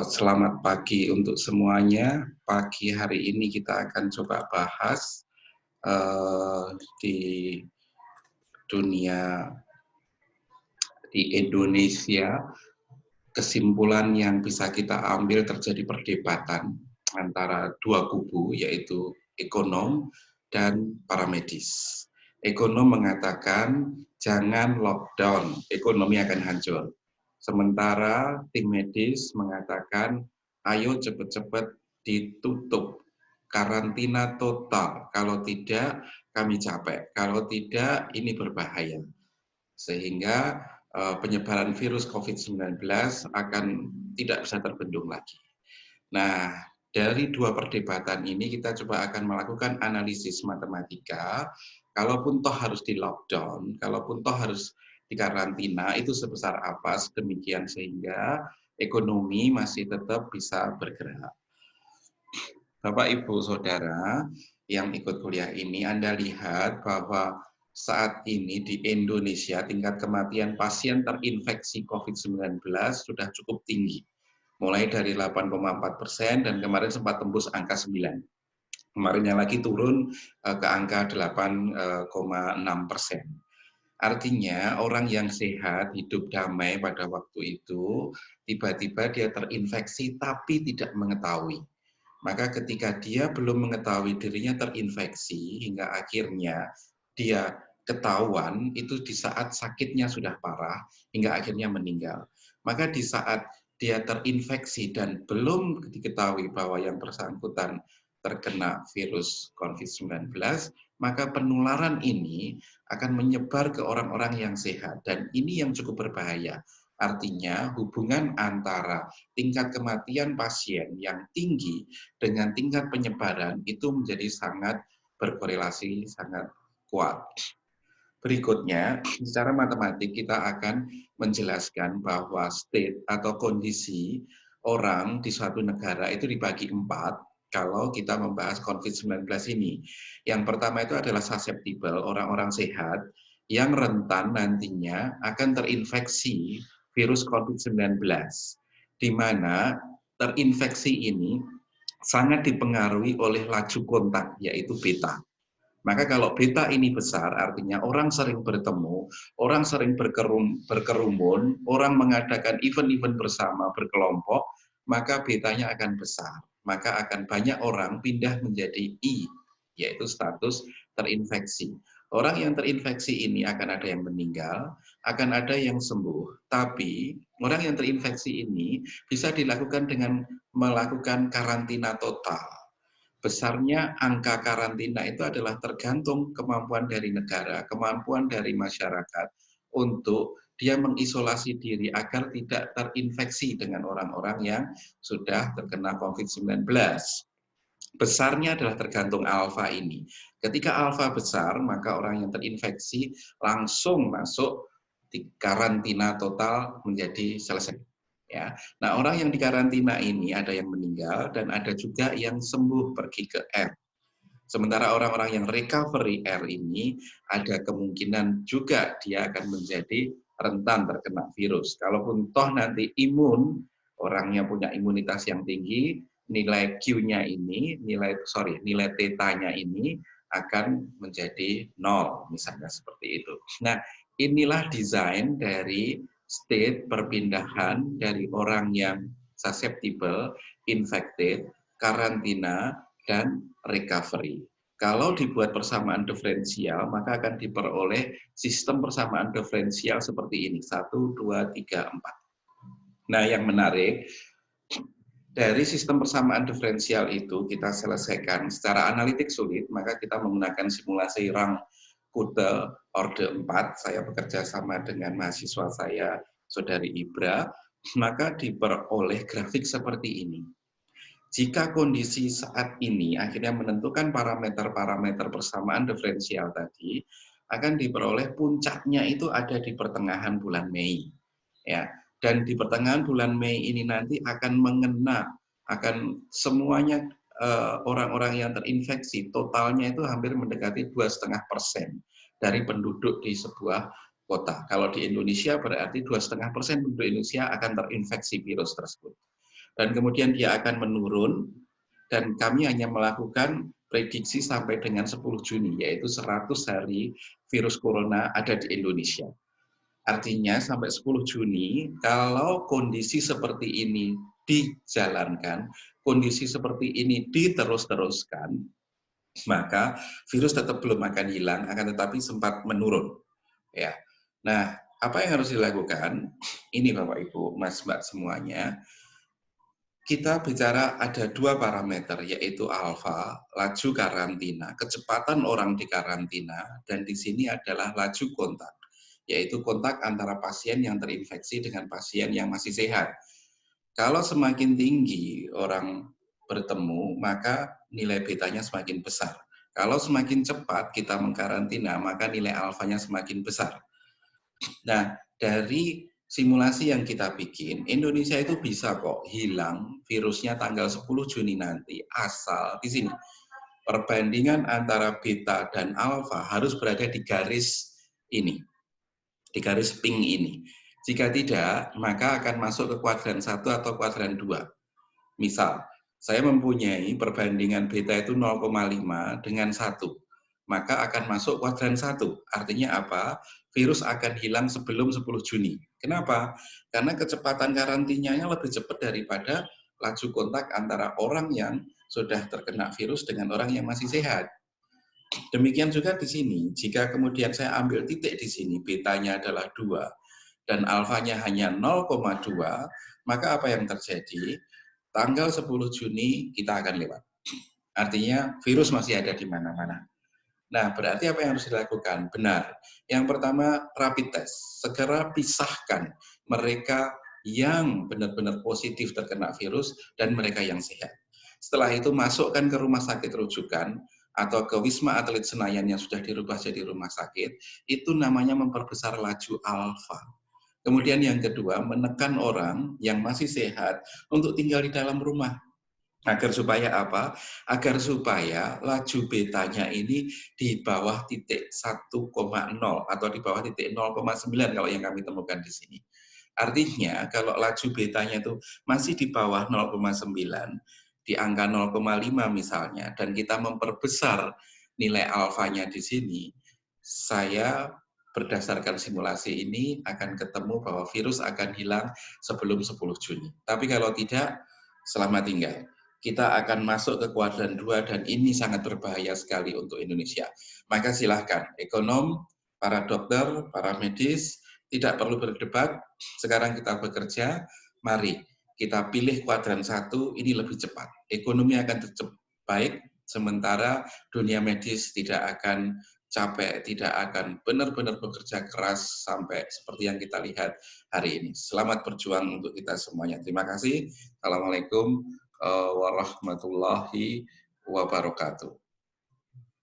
Selamat pagi untuk semuanya. Pagi hari ini kita akan coba bahas di dunia di Indonesia, kesimpulan yang bisa kita ambil terjadi perdebatan antara dua kubu, yaitu ekonom dan para medis. Ekonom mengatakan jangan lockdown, ekonomi akan hancur. Sementara tim medis mengatakan ayo cepat-cepat ditutup, karantina total. Kalau tidak kami capek, kalau tidak ini berbahaya. Sehingga penyebaran virus COVID-19 akan tidak bisa terbendung lagi. Nah, dari dua perdebatan ini kita coba akan melakukan analisis matematika, kalaupun toh harus di lockdown, kalaupun toh harus dikarantina, itu sebesar apa sedemikian sehingga ekonomi masih tetap bisa bergerak. Bapak, Ibu, Saudara yang ikut kuliah ini, Anda lihat bahwa saat ini di Indonesia tingkat kematian pasien terinfeksi COVID-19 sudah cukup tinggi. Mulai dari 8,4% dan kemarin sempat tembus angka 9. Kemarinnya lagi turun ke angka 8,6%. Artinya orang yang sehat, hidup damai pada waktu itu, tiba-tiba dia terinfeksi tapi tidak mengetahui. Maka ketika dia belum mengetahui dirinya terinfeksi hingga akhirnya dia ketahuan itu di saat sakitnya sudah parah hingga akhirnya meninggal. Maka di saat dia terinfeksi dan belum diketahui bahwa yang bersangkutan terkena virus COVID-19, maka penularan ini akan menyebar ke orang-orang yang sehat dan ini yang cukup berbahaya. Artinya hubungan antara tingkat kematian pasien yang tinggi dengan tingkat penyebaran itu menjadi sangat berkorelasi, sangat kuat. Berikutnya, secara matematik kita akan menjelaskan bahwa state atau kondisi orang di suatu negara itu dibagi 4 kalau kita membahas COVID-19 ini. Yang pertama itu adalah susceptible, orang-orang sehat yang rentan nantinya akan terinfeksi virus COVID-19, di mana terinfeksi ini sangat dipengaruhi oleh laju kontak, yaitu beta. Maka kalau beta ini besar, artinya orang sering bertemu, orang sering berkerumun, orang mengadakan event-event bersama, berkelompok, maka betanya akan besar. Maka akan banyak orang pindah menjadi I, yaitu status terinfeksi. Orang yang terinfeksi ini akan ada yang meninggal, akan ada yang sembuh. Tapi orang yang terinfeksi ini bisa dilakukan dengan melakukan karantina total. Besarnya angka karantina itu adalah tergantung kemampuan dari negara, kemampuan dari masyarakat untuk dia mengisolasi diri agar tidak terinfeksi dengan orang-orang yang sudah terkena COVID-19. Besarnya adalah tergantung alfa ini. Ketika alfa besar, maka orang yang terinfeksi langsung masuk di karantina total menjadi selesai. Ya. Nah, orang yang dikarantina ini ada yang meninggal dan ada juga yang sembuh pergi ke R. Sementara orang-orang yang recovery R ini ada kemungkinan juga dia akan menjadi rentan terkena virus. Kalaupun toh nanti imun, orangnya punya imunitas yang tinggi, nilai Q-nya ini, nilai tetanya ini akan menjadi 0, misalnya seperti itu. Nah, inilah desain dari state perpindahan dari orang yang susceptible, infected, karantina, dan recovery. Kalau dibuat persamaan diferensial, maka akan diperoleh sistem persamaan diferensial seperti ini, 1, 2, 3, 4. Nah, yang menarik, dari sistem persamaan diferensial itu kita selesaikan secara analitik sulit, maka kita menggunakan simulasi Rang-Kute Orde 4, saya bekerja sama dengan mahasiswa saya, Saudari Ibra, maka diperoleh grafik seperti ini. Jika kondisi saat ini akhirnya menentukan parameter-parameter persamaan diferensial tadi, akan diperoleh puncaknya itu ada di pertengahan bulan Mei. Ya, dan di pertengahan bulan Mei ini nanti akan mengena, akan semuanya orang-orang yang terinfeksi, totalnya itu hampir mendekati 2,5% dari penduduk di sebuah kota. Kalau di Indonesia berarti 2,5% penduduk Indonesia akan terinfeksi virus tersebut. dan kemudian dia akan menurun, dan kami hanya melakukan prediksi sampai dengan 10 Juni, yaitu 100 hari virus corona ada di Indonesia. Artinya sampai 10 Juni, kalau kondisi seperti ini dijalankan, kondisi seperti ini diterus-teruskan, maka virus tetap belum akan hilang, akan tetapi sempat menurun. Ya. Nah, apa yang harus dilakukan? Ini Bapak Ibu, Mas Mbak semuanya, kita bicara ada dua parameter, yaitu alfa, laju karantina, kecepatan orang di karantina, dan di sini adalah laju kontak, yaitu kontak antara pasien yang terinfeksi dengan pasien yang masih sehat. Kalau semakin tinggi orang bertemu, maka nilai betanya semakin besar. Kalau semakin cepat kita mengkarantina, maka nilai alfanya semakin besar. Nah, dari simulasi yang kita bikin, Indonesia itu bisa kok hilang virusnya tanggal 10 Juni nanti, asal di sini perbandingan antara beta dan alfa harus berada di garis ini, di garis pink ini. Jika tidak, maka akan masuk ke kuadran 1 atau kuadran 2. Misal, saya mempunyai perbandingan beta itu 0,5 dengan 1, maka akan masuk kuadran 1. Artinya apa? Virus akan hilang sebelum 10 Juni. Kenapa? Karena kecepatan karantinanya lebih cepat daripada laju kontak antara orang yang sudah terkena virus dengan orang yang masih sehat. Demikian juga di sini, jika kemudian saya ambil titik di sini, betanya adalah 2, dan alfanya hanya 0,2, maka apa yang terjadi? Tanggal 10 Juni kita akan lewat. Artinya virus masih ada di mana-mana. Nah, berarti apa yang harus dilakukan? Benar. Yang pertama, rapid test. Segera pisahkan mereka yang benar-benar positif terkena virus dan mereka yang sehat. Setelah itu masukkan ke rumah sakit rujukan atau ke Wisma Atlet Senayan yang sudah dirubah jadi rumah sakit, itu namanya memperbesar laju alfa. Kemudian yang kedua, menekan orang yang masih sehat untuk tinggal di dalam rumah. Agar supaya apa? Agar supaya laju betanya ini di bawah titik 1,0 atau di bawah titik 0,9 kalau yang kami temukan di sini. Artinya kalau laju betanya itu masih di bawah 0,9, di angka 0,5 misalnya, dan kita memperbesar nilai alfanya di sini, saya berdasarkan simulasi ini akan ketemu bahwa virus akan hilang sebelum 10 Juni. Tapi kalau tidak, selamat tinggal. Kita akan masuk ke kuadran 2 dan ini sangat berbahaya sekali untuk Indonesia. Maka silahkan, ekonom, para dokter, para medis, tidak perlu berdebat, sekarang kita bekerja, mari kita pilih kuadran 1, ini lebih cepat. Ekonomi akan tetap baik, sementara dunia medis tidak akan capek, tidak akan benar-benar bekerja keras sampai seperti yang kita lihat hari ini. Selamat berjuang untuk kita semuanya. Terima kasih. Assalamualaikum warahmatullahi wabarakatuh.